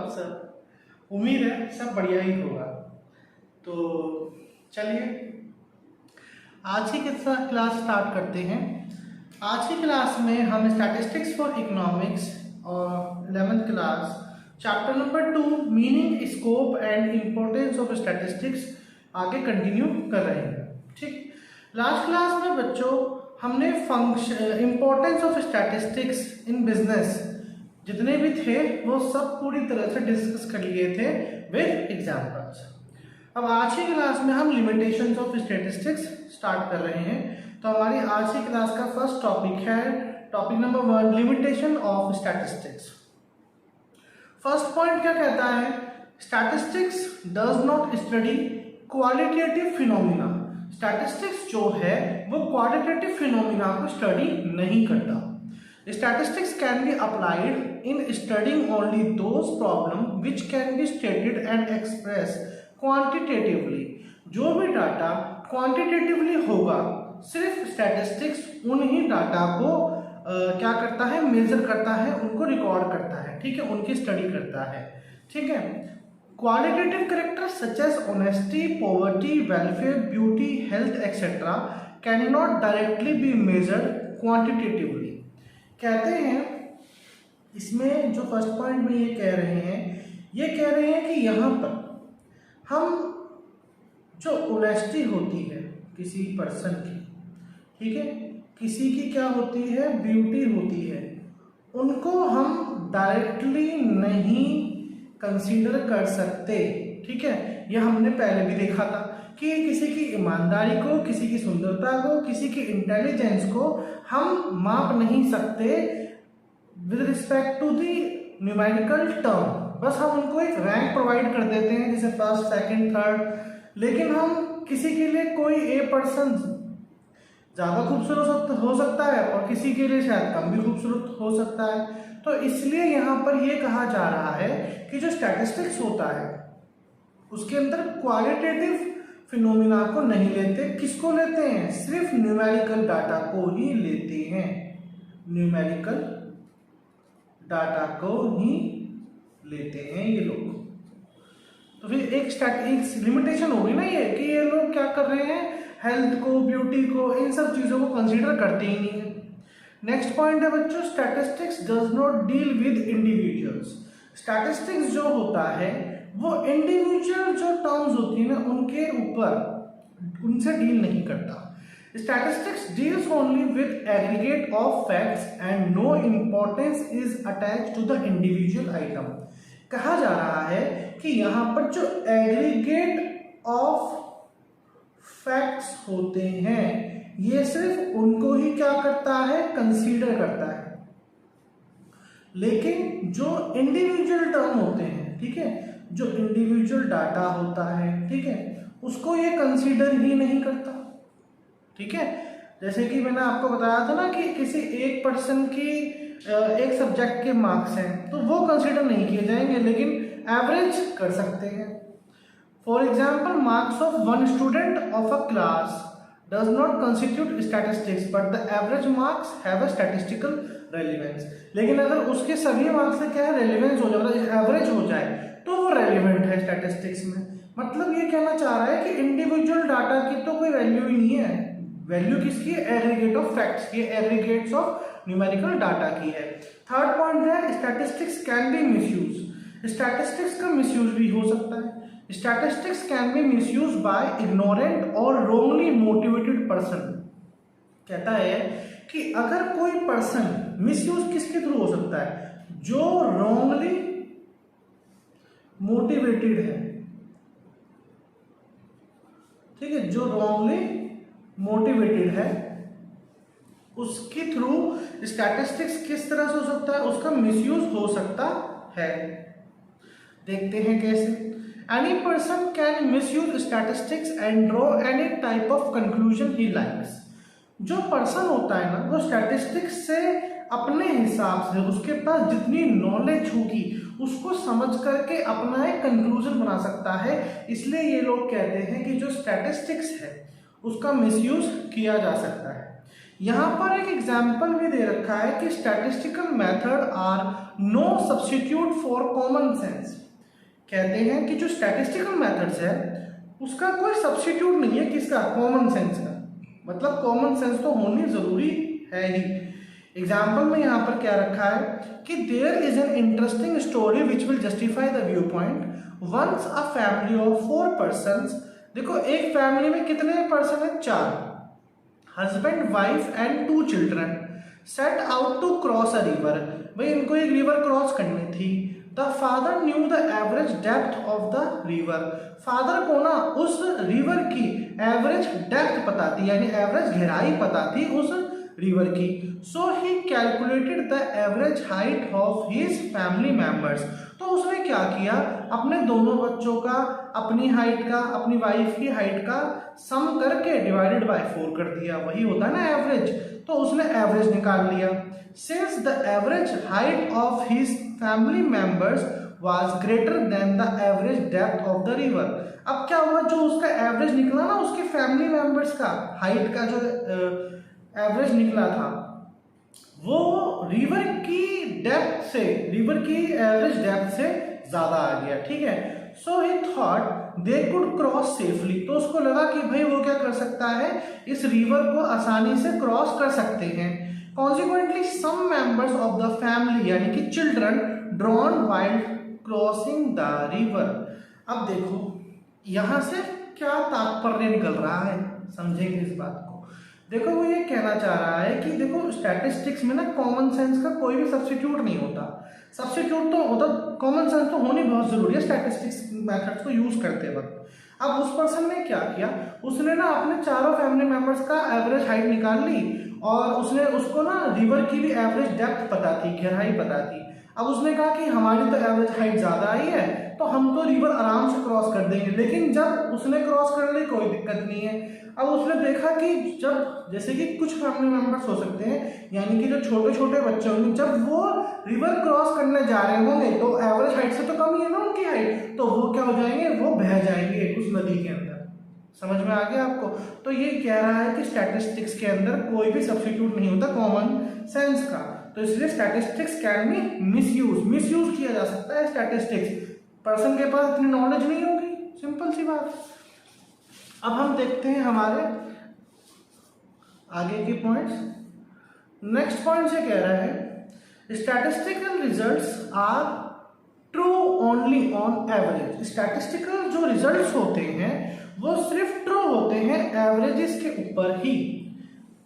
आप सब? उम्मीद है सब बढ़िया ही होगा। तो चलिए आज की क्लास स्टार्ट करते हैं। आज की क्लास में हम स्टैटिस्टिक्स फॉर इकोनॉमिक्स और 11th class chapter number 2 meaning, scope and importance of statistics आगे कंटिन्यू कर रहे हैं। ठीक, लास्ट क्लास में बच्चों हमने importance of statistics in business जितने भी थे वो सब पूरी तरह से डिस्कस कर लिए थे विद एग्जांपल्स। अब आज की क्लास में हम लिमिटेशंस ऑफ स्टैटिस्टिक्स स्टार्ट कर रहे हैं। तो हमारी आज की क्लास का फर्स्ट टॉपिक है topic number 1, limitation of statistics. First point क्या कहता है? Statistics does not study qualitative phenomena. Statistics जो है वो क्वालिटेटिव फिनोमिना को स्टडी नहीं करता। Statistics can be applied in studying only those problems which can be stated and expressed quantitatively. जो भी डाटा क्वांटिटेटिवली होगा, सिर्फ स्टैटिस्टिक्स उन ही डाटा को क्या करता है, मेजर करता है, उनको रिकॉर्ड करता है। ठीक है, उनकी स्टडी करता है। ठीक है, qualitative characters such as honesty, poverty, welfare, beauty, health etcetera can not directly be measured quantitatively. कहते हैं इसमें जो फर्स्ट पॉइंट में ये कह रहे हैं कि यहाँ पर हम जो ऑनेस्टी होती है किसी पर्सन की, ठीक है, किसी की क्या होती है, ब्यूटी होती है, उनको हम डायरेक्टली नहीं कंसीडर कर सकते। ठीक है, यह हमने पहले भी देखा था कि किसी की ईमानदारी को, किसी की सुंदरता को, किसी की इंटेलिजेंस को हम माप नहीं सकते with respect to the numerical term. बस हम उनको एक रैंक प्रोवाइड कर देते हैं, जैसे फर्स्ट, सेकंड, थर्ड। लेकिन हम किसी के लिए कोई ए पर्सन ज़्यादा खूबसूरत हो सकता है और किसी के लिए शायद कम भी खूबसूरत हो सकता है। तो इसलिए यहाँ पर यह कहा जा रहा है कि जो स्टैटिस्टिक्स होता है उसके अंदर क्वालिटेटिव फिनोमिना को नहीं लेते। किसको लेते हैं? सिर्फ न्यूमेरिकल डाटा को ही लेते हैं। न्यूमेरिकल डाटा को ही लेते हैं ये लोग। तो फिर एक लिमिटेशन होगी ना ये कि ये लोग क्या कर रहे हैं, हेल्थ को, ब्यूटी को, इन सब चीजों को कंसीडर करते ही नहीं है। नेक्स्ट पॉइंट है बच्चों, statistics does not deal with individuals. Statistics जो होता है वो इंडिविजुअल जो टर्म्स होती है ना उनके ऊपर, उनसे डील नहीं करता। Statistics deals only with aggregate of facts and no importance is attached to the individual item. कहा जा रहा है कि यहाँ पर जो एग्रीगेट ऑफ फैक्ट्स होते हैं ये सिर्फ उनको ही क्या करता है, कंसीडर करता है। लेकिन जो इंडिविजुअल टर्म होते हैं, ठीक है, जो इंडिविजुअल डाटा होता है, ठीक है, उसको ये कंसीडर ही नहीं करता। ठीक है, जैसे कि मैंने आपको बताया था ना कि किसी एक पर्सन की एक सब्जेक्ट के मार्क्स हैं तो वो कंसीडर नहीं किए जाएंगे, लेकिन एवरेज कर सकते हैं। For example, marks of one student of a class does not constitute statistics but the average marks have a statistical relevance। लेकिन अगर उसके सभी मार्क्स से क्या है, रेलिवेंस हो जाए, एवरेज हो जाए तो वो रेलिवेंट है स्टैटिस्टिक्स में। मतलब ये कहना चाह रहा है कि इंडिविजुअल डाटा की तो कोई वैल्यू ही नहीं है। वैल्यू किसकी है? एग्रीगेट ऑफ फैक्ट्स की, एग्रीगेट्स ऑफ न्यूमेरिकल डाटा की है। थर्ड पॉइंट है statistics can be misuse. Statistics का मिसयूज भी हो सकता है। Statistics can be misused by ignorant or wrongly motivated person। कहता है कि अगर कोई पर्सन, मिसयूज किसके थ्रू हो सकता है? जो wrongly मोटिवेटेड है, ठीक है, जो wrongly मोटिवेटेड है उसके थ्रू स्टैटिस्टिक्स किस तरह से हो सकता है, उसका मिसयूज हो सकता है। देखते हैं कैसे। Any person can misuse statistics and draw any type of conclusion he likes। जो पर्सन होता है ना वो स्टैटिस्टिक्स से अपने हिसाब से, उसके पास जितनी नॉलेज होगी उसको समझ करके अपना एक कंक्लूजन बना सकता है। इसलिए ये लोग कहते हैं कि जो स्टैटिस्टिक्स है उसका मिसयूज किया जा सकता है। यहाँ पर एक एग्जाम्पल भी दे रखा है कि statistical method are no substitute for common sense. कहते हैं कि जो स्टैटिस्टिकल मेथड्स है उसका कोई सब्स्टिट्यूट नहीं है, किसका? कॉमन सेंस का। मतलब कॉमन सेंस तो होनी जरूरी है ही। एग्जाम्पल में यहाँ पर क्या रखा है कि there is an interesting story which will justify the view point. Once a family of 4 persons, देखो एक फैमिली में कितने पर्सन है? 4, husband wife and 2 children set out to cross a river. भाई इनको एक रिवर क्रॉस करनी थी। The father knew the average depth of the river. Father को ना उस रिवर की एवरेज डेप्थ पता थी, यानी एवरेज गहराई पता थी उस रिवर की। So he calculated the average height of his family members. तो उसने क्या किया, अपने दोनों बच्चों का, अपनी हाइट का, अपनी वाइफ की हाइट का सम करके डिवाइडेड बाय 4 कर दिया। वही होता है ना एवरेज, तो उसने एवरेज निकाल लिया। Since the average height of his family members was greater than the average depth of the river. अब क्या हुआ, जो उसका एवरेज निकला ना उसके फैमिली मेंबर्स का हाइट का जो एवरेज निकला था वो रिवर की डेप्थ से, रिवर की एवरेज डेप्थ से ज्यादा आ गया। ठीक है, so he thought they could cross safely. तो उसको लगा कि भाई वो क्या कर सकता है, इस रिवर को आसानी से क्रॉस कर सकते हैं। Consequently some members of the family यानी कि children drown while crossing the river. अब देखो यहां से क्या तात्पर्य निकल रहा है, समझेंगे इस बात को। देखो वो ये कहना चाह रहा है कि देखो स्टैटिस्टिक्स में ना कॉमन सेंस का कोई भी सब्स्टिट्यूट नहीं होता। सब्स्टिट्यूट तो होता, कॉमन सेंस तो होनी बहुत जरूरी है स्टैटिस्टिक्स मेथड्स को यूज करते वक्त। अब उस पर्सन ने क्या किया, उसने ना अपने चारों फैमिली मेंबर्स का एवरेज हाइट निकाल ली और उसने उसको ना रिवर की भी एवरेज डेप्थ पता थी, गहराई पता थी। अब उसने कहा कि हमारी तो एवरेज हाइट ज्यादा आई है तो हम तो रिवर आराम से क्रॉस कर देंगे। लेकिन जब उसने क्रॉस कर ली कोई दिक्कत नहीं है। अब उसने देखा कि जब जैसे कि कुछ फैमिली मेंबर्स हो सकते हैं, यानी कि जो छोटे छोटे बच्चे होंगे, जब वो रिवर क्रॉस करने जा रहे होंगे तो एवरेज हाइट से तो कम ही है ना उनकी हाइट, तो वो क्या हो जाएंगे, वो बह जाएंगे उस नदी के अंदर। समझ में आ गया आपको? तो ये कह रहा है कि स्टैटिस्टिक्स के अंदर कोई भी सब्स्टिट्यूट नहीं होता कॉमन सेंस का। तो इसलिए स्टैटिस्टिक्स कैन बी मिसयूज किया जा सकता है। स्टैटिस्टिक्स पर्सन के पास इतनी नॉलेज नहीं होगी, सिंपल सी बात। अब हम देखते हैं हमारे आगे के पॉइंट्स। नेक्स्ट पॉइंट से कह रहा है statistical results are true only on average. Statistical जो रिजल्ट्स होते हैं वो सिर्फ ट्रू होते हैं एवरेजेस के ऊपर ही।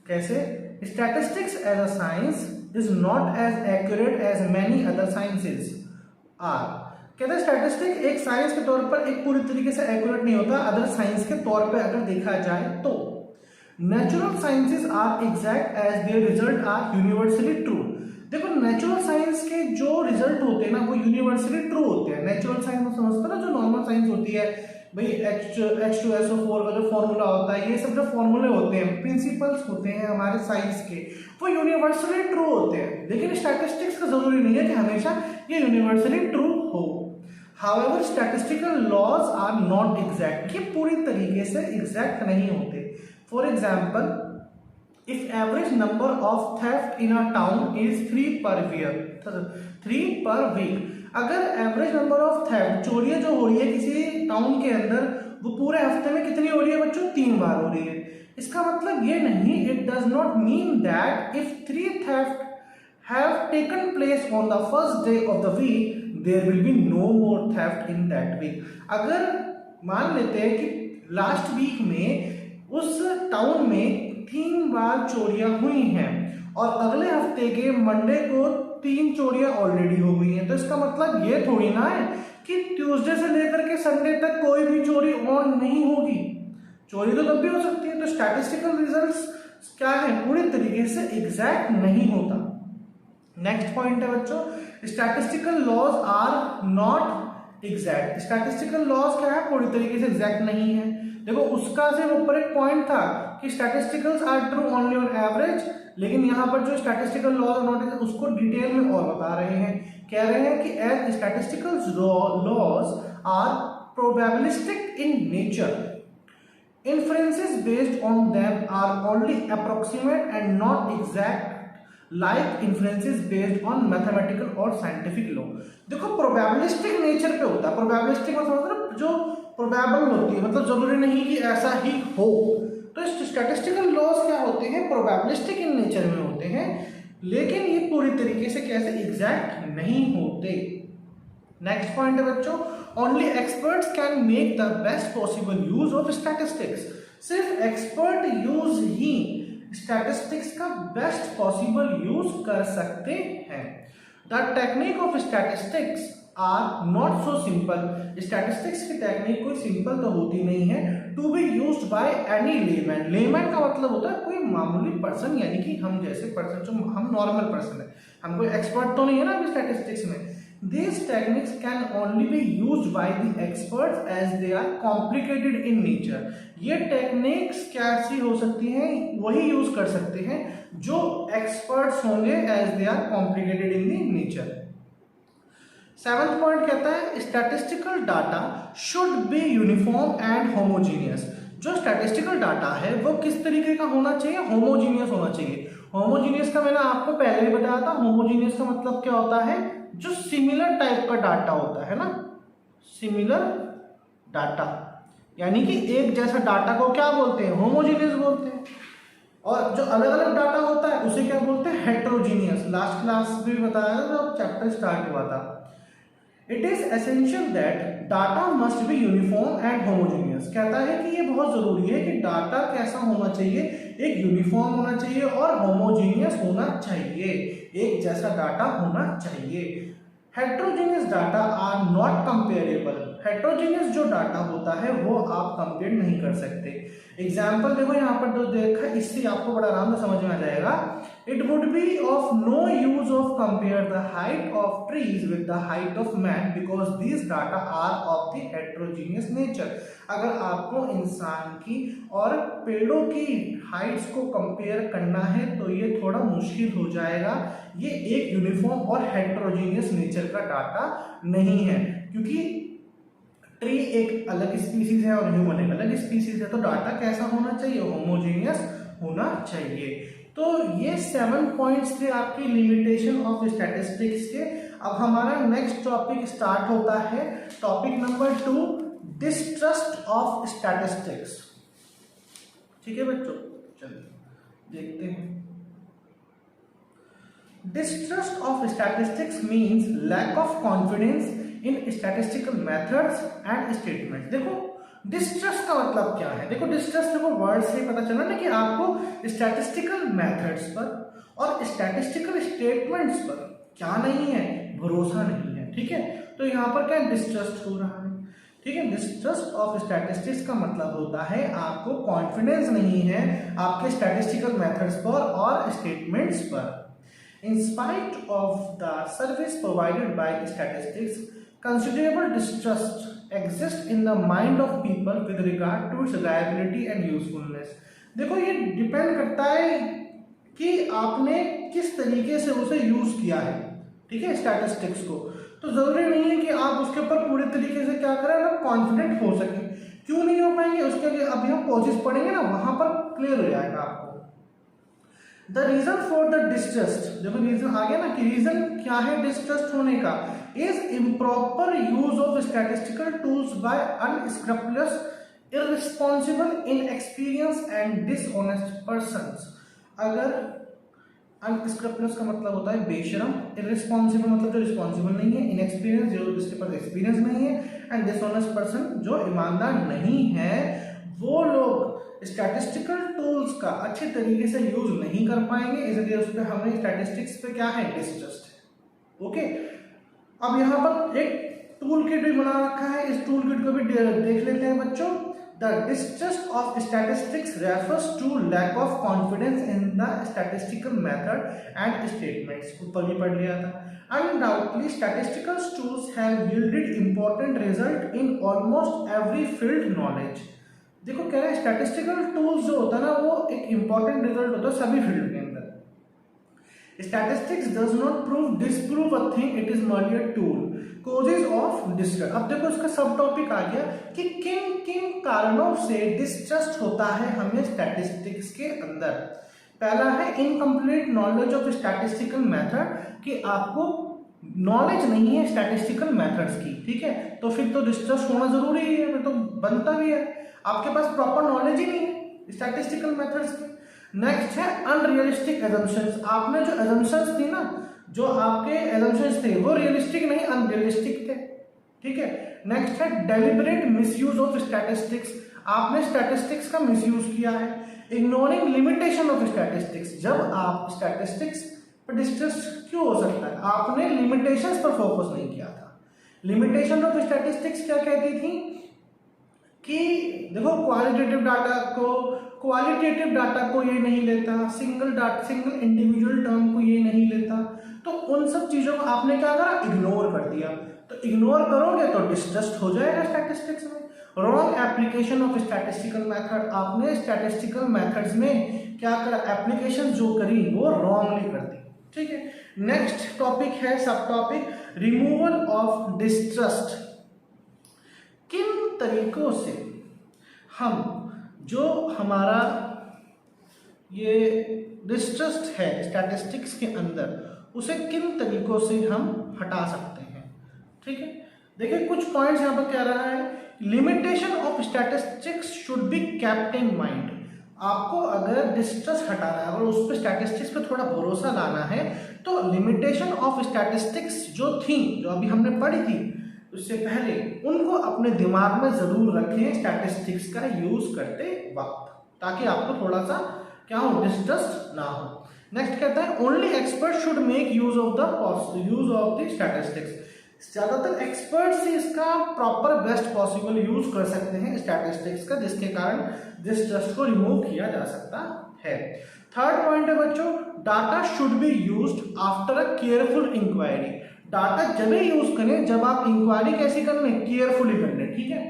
कैसे? Statistics as a science is not as accurate as many other sciences are. कहते हैं स्टैटिस्टिक एक साइंस के तौर पर एक पूरी तरीके से एक्यूरेट नहीं होता अदर साइंस के तौर पर अगर देखा जाए तो। Natural sciences are exact as their result are universally true. देखो नेचुरल साइंस के जो रिजल्ट होते हैं ना वो यूनिवर्सली ट्रू होते हैं। नेचुरल साइंस में समझते ना, जो नॉर्मल साइंस होती है भाई H2SO4 का जो फॉर्मूला होता है, ये सब जो फॉर्मूले होते हैं, प्रिंसिपल्स होते हैं हमारे साइंस के, वो यूनिवर्सली ट्रू होते हैं। लेकिन स्टैटिस्टिक्स का जरूरी नहीं है कि हमेशा ये यूनिवर्सली ट्रू हो। However statistical laws are not exact, ये पूरी तरीके से एग्जैक्ट नहीं होते। For example, if average number of theft in a town is 3 per week, अगर एवरेज नंबर ऑफ थेफ्ट, चोरियां जो हो रही है किसी टाउन के अंदर, वो पूरे हफ्ते में कितनी हो रही है बच्चों? 3 बार हो रही है। इसका मतलब ये नहीं, it does not mean that if 3 theft have taken place on the first day of the week there will be no more theft in that week। अगर मान लेते हैं कि लास्ट वीक में उस टाउन में 3 बार चोरियां हुई हैं और अगले हफ्ते के मंडे को 3 चोरियां ऑलरेडी हो गई हैं, तो इसका मतलब ये थोड़ी ना है कि ट्यूसडे से लेकर के संडे तक कोई भी चोरी ऑन नहीं होगी। चोरी तो तब भी हो सकती है। तो स्टैटिस्टिकल रिजल्ट्स क्या है, पूरी तरीके से एग्जैक्ट नहीं होता। नेक्स्ट पॉइंट है बच्चों, statistical laws are not exact. Statistical laws क्या है, पूरी तरीके से एग्जैक्ट नहीं है। देखो उसका सिर्फ ऊपर एक पॉइंट था कि statisticals are true only on average, लेकिन यहाँ पर जो स्टैटिस्टिकल लॉज नॉट उसको डिटेल में और बता रहे हैं। कह रहे हैं कि as statistical laws are probabilistic in nature, Inferences based on them are only approximate and not exact like inferences based on mathematical और scientific law। देखो प्रोबेबिलिस्टिक नेचर पे होता है, प्रोबेबिलिस्टिक मतलब जो प्रोबेबल होती है, मतलब जरूरी नहीं कि ऐसा ही हो। तो स्टैटिस्टिकल लॉज क्या होते हैं, प्रोबेबिलिस्टिक इन नेचर में होते हैं, लेकिन ये पूरी तरीके से कैसे एग्जैक्ट नहीं होते। नेक्स्ट पॉइंट है बच्चों, only experts can make the best possible use of statistics. सिर्फ एक्सपर्ट यूज ही स्टैटिस्टिक्स का बेस्ट पॉसिबल यूज कर सकते हैं। The technique of statistics are not so simple. Statistics की टेक्निक कोई सिंपल तो होती नहीं है। To be used by any layman. Layman का मतलब होता है कोई मामूली पर्सन, यानी कि हम जैसे पर्सन, जो हम नॉर्मल पर्सन है, हम कोई एक्सपर्ट तो नहीं है ना अभी स्टैटिस्टिक्स में। These techniques can only be used by the experts as they are complicated in nature। ये टेक्निक्स कैसी हो सकती हैं, वही यूज कर सकते हैं जो एक्सपर्ट्स होंगे as they are complicated in the nature। Seventh point कहता है statistical data should be uniform and homogeneous. जो स्टैटिस्टिकल डाटा है वो किस तरीके का होना चाहिए, होमोजीनियस होना चाहिए। होमोजीनियस का मैंने आपको पहले ही बताया था। होमोजीनियस का मतलब क्या होता है, जो सिमिलर टाइप का डाटा होता है ना, सिमिलर डाटा, यानी कि एक जैसा डाटा को क्या बोलते हैं, होमोजीनियस बोलते हैं। और जो अलग अलग डाटा होता है उसे क्या बोलते हैं, हेट्रोजीनियस। लास्ट क्लास में बताया था जब चैप्टर स्टार्ट हुआ था। It is essential that data must be uniform and homogeneous. कहता है कि ये बहुत जरूरी है कि डाटा कैसा होना चाहिए, एक यूनिफॉर्म होना चाहिए और होमोजीनियस होना चाहिए, एक जैसा डाटा होना चाहिए। Heterogeneous data are not comparable. Heterogeneous जो डाटा होता है वो आप कंपेयर नहीं कर सकते। एग्जाम्पल देखो यहाँ पर जो देखा, इससे आपको बड़ा आराम से समझ में आ जाएगा। It would be of no use of compare the height of trees with the height of man because these data are of the heterogeneous nature. अगर आपको इंसान की और पेड़ों की हाइट्स को कंपेयर करना है तो ये थोड़ा मुश्किल हो जाएगा। ये एक यूनिफॉर्म और हेट्रोजीनियस नेचर का डाटा नहीं है, क्योंकि ट्री एक अलग स्पीसीज है और ह्यूमन एक अलग स्पीसीज है। तो डाटा कैसा होना चाहिए, होमोजीनियस होना चाहिए। तो ये 7 पॉइंट्स थे आपकी लिमिटेशन ऑफ स्टैटिस्टिक्स के। अब हमारा नेक्स्ट टॉपिक स्टार्ट होता है, topic number 2, distrust of statistics. ठीक है बच्चों, चलिए देखते हैं। Distrust of statistics means lack of confidence in statistical methods and statement. देखो डिस्ट्रस्ट का मतलब क्या है, देखो डिस्ट्रस्ट देखो वर्ड से पता चला ना कि आपको स्टैटिस्टिकल मेथड्स पर और स्टैटिस्टिकल स्टेटमेंट्स पर क्या नहीं है, भरोसा नहीं है। ठीक है, तो यहाँ पर क्या डिस्ट्रस्ट हो रहा है। ठीक है, डिस्ट्रस्ट ऑफ स्टैटिस्टिक्स का मतलब होता है आपको कॉन्फिडेंस नहीं है आपके स्टैटिस्टिकल मेथड्स पर और स्टेटमेंट्स पर। In spite of the service provided by statistics, considerable distrust exists in the mind of people with regard to its reliability and usefulness। देखो ये डिपेंड करता है कि आपने किस तरीके से उसे यूज किया है। ठीक है, स्टैटिस्टिक्स को तो जरूरी नहीं है कि आप उसके ऊपर पूरे तरीके से क्या करें, आप कॉन्फिडेंट हो सके। क्यों नहीं हो पाएंगे, उसके लिए अभी हम कोशिश पढ़ेंगे ना, वहां पर क्लियर हो जाएगा आपको। The reason for the distrust, देखो रीजन आ गया ना कि रीजन क्या है डिस्ट्रस्ट होने का, is improper use of statistical tools by unscrupulous, irresponsible, inexperience and dishonest persons. अगर अनस्क्रप्युलस का मतलब होता है बेशरम, इररिस्पॉन्सिबल मतलब जो रिस्पॉन्सिबल नहीं है, इनएक्सपीरियंस जो जिसके पास एक्सपीरियंस नहीं है, एंड डिसऑनेस्ट पर्सन जो ईमानदार नहीं है, वो लोग स्टैटिस्टिकल टूल्स का अच्छे तरीके से यूज नहीं कर पाएंगे। इसलिए उस पर हमें स्टैटिस्टिक्स पे क्या है, डिस्ट्रस्ट है। ओके, अब यहाँ पर एक टूल किट भी बना रखा है, इस टूल किट को भी देख लेते हैं बच्चों। The distrust of statistics refers to lack of confidence in the statistical method and statements, ऊपर भी पढ़ लिया था। Undoubtedly, statistical tools have yielded important result in almost every field knowledge। देखो कह रहे हैं स्टैटिस्टिकल टूल्स जो होता है ना वो एक इंपॉर्टेंट रिजल्ट होता है सभी फील्ड के अंदर। Statistics does not prove disprove a thing, it is merely a tool. Causes of distrust. अब देखो इसका सब टॉपिक आ गया कि किन किन कारणों से डिस्ट्रस्ट होता है हमें स्टैटिस्टिक्स के अंदर। पहला है incomplete knowledge of statistical method, कि आपको नॉलेज नहीं है स्टैटिस्टिकल मेथड्स की, ठीक है, तो फिर तो डिस्ट्रस्ट होना जरूरी ही है, फिर तो बनता भी है। आपके पास प्रॉपर नॉलेज ही नहीं है स्टैटिस्टिकल मेथड्स की। नेक्स्ट है अनरियलिस्टिक एजम्पशंस, आपने जो एजम्पशंस थी ना, जो आपके एजम्पशंस थे वो रियलिस्टिक नहीं अनरियलिस्टिक थे, ठीक है। नेक्स्ट है डेलिबरेट मिसयूज ऑफ स्टैटिस्टिक्स, आपने स्टैटिस्टिक्स का मिसयूज किया है। इग्नोरिंग लिमिटेशन ऑफ स्टैटिस्टिक्स, जब आप स्टैटिस्टिक्स पर डिस्ट्रस्ट क्यों हो सकता है, आपने लिमिटेशंस पर फोकस नहीं किया था। लिमिटेशन ऑफ स्टैटिस्टिक्स क्या कहती थी कि देखो क्वालिटेटिव डाटा को ये नहीं लेता, सिंगल इंडिविजुअल टर्म को ये नहीं लेता, तो उन सब चीजों को आपने क्या करा, इग्नोर कर दिया। तो इग्नोर करोगे तो डिस्ट्रस्ट हो जाएगा स्टैटिस्टिक्स में। Wrong application of statistical method, आपने स्टैटिस्टिकल मेथड्स में क्या करा, एप्लीकेशन जो करी वो रॉन्गली कर दी, ठीक है। नेक्स्ट टॉपिक है सब टॉपिक रिमूवल ऑफ डिस्ट्रस्ट। किन तरीकों से हम जो हमारा ये डिस्ट्रस्ट है स्टैटिस्टिक्स के अंदर, उसे किन तरीकों से हम हटा सकते हैं, ठीक है। देखिए कुछ पॉइंट्स यहाँ पर कह रहा है, limitation of statistics should be kept in mind. आपको अगर डिस्ट्रस्ट हटाना है, अगर उस पर स्टैटिस्टिक्स पे थोड़ा भरोसा लाना है, तो लिमिटेशन ऑफ स्टैटिस्टिक्स जो थी, जो अभी हमने पढ़ी थी उससे पहले, उनको अपने दिमाग में जरूर रखें स्टैटिस्टिक्स का यूज करते वक्त, ताकि आपको थोड़ा सा क्या हो, डिस्ट्रस्ट ना हो। नेक्स्ट कहता है only expert should make use of the statistics. ज्यादातर एक्सपर्ट्स ही इसका प्रॉपर बेस्ट पॉसिबल यूज कर सकते हैं स्टैटिस्टिक्स का, जिसके कारण डिस्ट्रस्ट को रिमूव किया जा सकता है। थर्ड पॉइंट है बच्चों, data should be used after a careful inquiry. Data जब ही यूज करें जब आप इंक्वायरी कैसी करने, केयरफुली करने, ठीक है।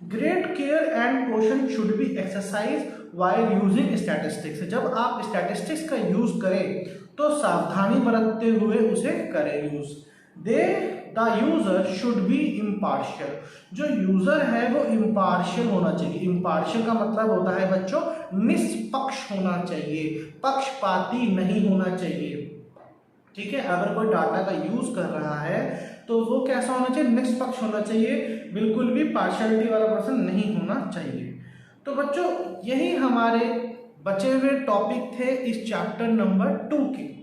Great care and question should be exercise while using statistics. जब आप स्टैटिस्टिक्स का यूज करें तो सावधानी बरतते हुए उसे करें use. The user should be impartial, जो यूजर है वो इम्पार्शियल होना चाहिए। इम्पार्शियल का मतलब होता है बच्चों निष्पक्ष होना चाहिए, पक्षपाती नहीं होना चाहिए, ठीक है। अगर कोई डाटा का यूज कर रहा है तो वो कैसा होना चाहिए, निष्पक्ष होना चाहिए, बिल्कुल भी पार्शियलिटी वाला पर्सन नहीं होना चाहिए। तो बच्चों यही हमारे बचे हुए टॉपिक थे इस चैप्टर नंबर 2 के।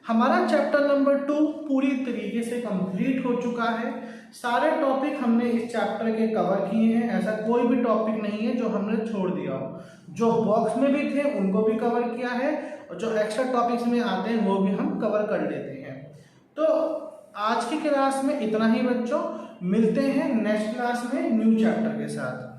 हमारा चैप्टर नंबर 2 पूरी तरीके से कंप्लीट हो चुका है। सारे टॉपिक हमने इस चैप्टर के कवर किए हैं, ऐसा कोई भी टॉपिक नहीं है जो हमने छोड़ दिया हो। जो बॉक्स में भी थे उनको भी कवर किया है, और जो एक्स्ट्रा टॉपिक्स में आते हैं वो भी हम कवर कर लेते हैं। तो आज की क्लास में इतना ही बच्चों, मिलते हैं नेक्स्ट क्लास में न्यू चैप्टर के साथ।